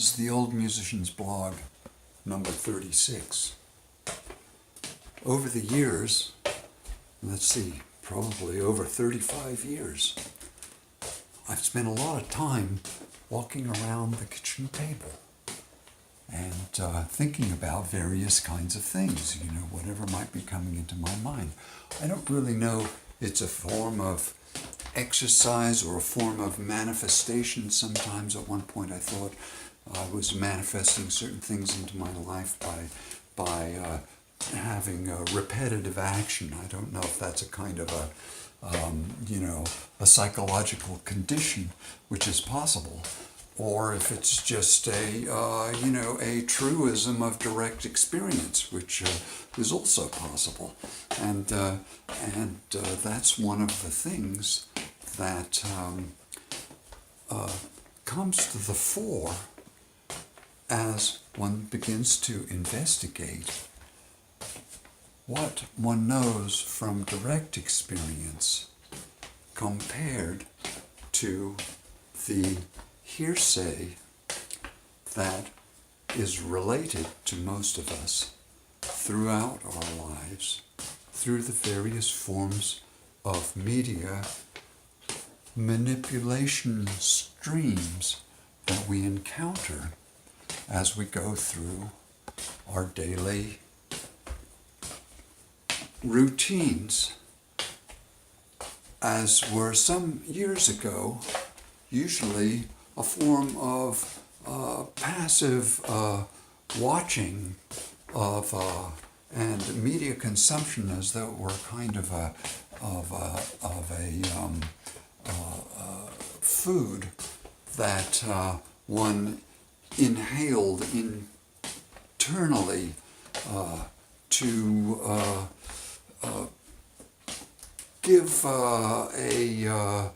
is the Old Musician's Blog, number 36. Over the years, let's see, probably over 35 years, I've spent a lot of time walking around the kitchen table and thinking about various kinds of things, whatever might be coming into my mind. I don't really know it's a form of exercise or a form of manifestation. Sometimes at one point I thought I was manifesting certain things into my life by having a repetitive action. I don't know if that's a kind of a psychological condition, which is possible, or if it's just a truism of direct experience, which is also possible. And that's one of the things that comes to the fore as one begins to investigate what one knows from direct experience compared to the hearsay that is related to most of us throughout our lives through the various forms of media manipulation streams that we encounter as we go through our daily routines, as were some years ago usually a form of passive watching of and media consumption, as though it were kind of a food that one inhaled internally to give a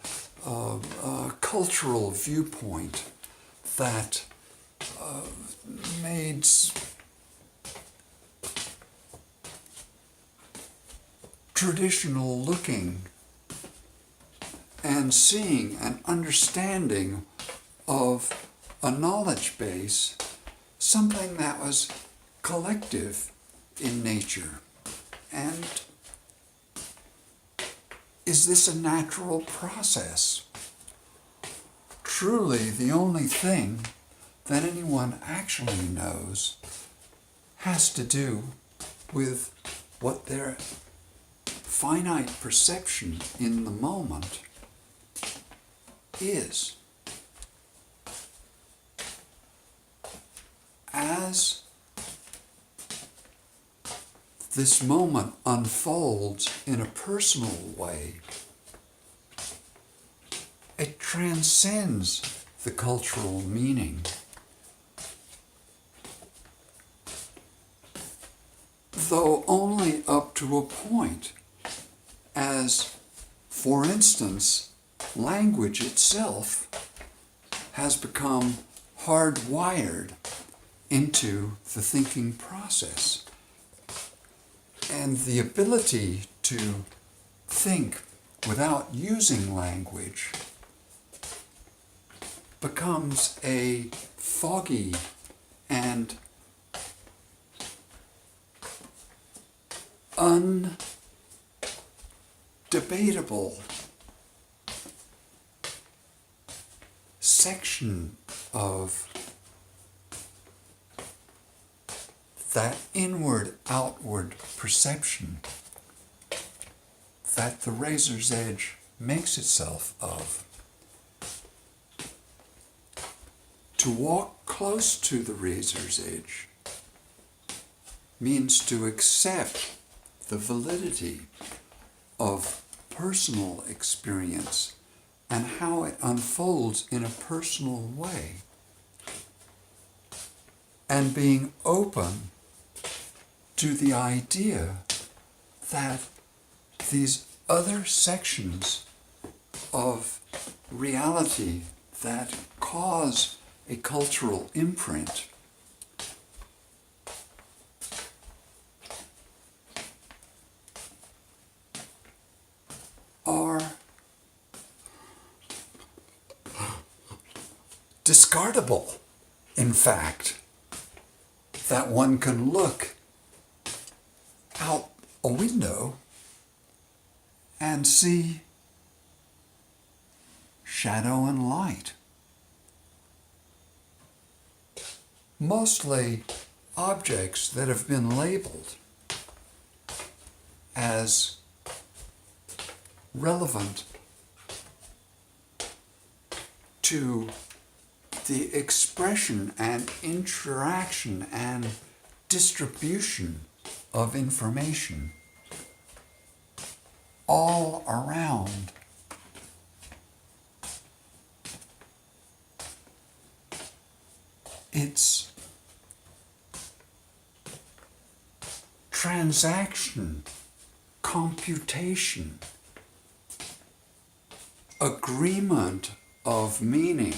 cultural viewpoint that made traditional looking and seeing and understanding of a knowledge base something that was collective in nature. And is this a natural process? Truly, the only thing that anyone actually knows has to do with what their finite perception in the moment is. As this moment unfolds in a personal way, it transcends the cultural meaning. Though only up to a point, as, for instance, language itself has become hardwired into the thinking process. And the ability to think without using language becomes a foggy and undebatable section of that inward-outward perception that the razor's edge makes itself of. To walk close to the razor's edge means to accept the validity of personal experience and how it unfolds in a personal way, and being open to the idea that these other sections of reality that cause a cultural imprint are discardable. in fact, that one can look out a window and see shadow and light. Mostly objects that have been labeled as relevant to the expression and interaction and distribution of information all around. It's transaction, computation, agreement of meaning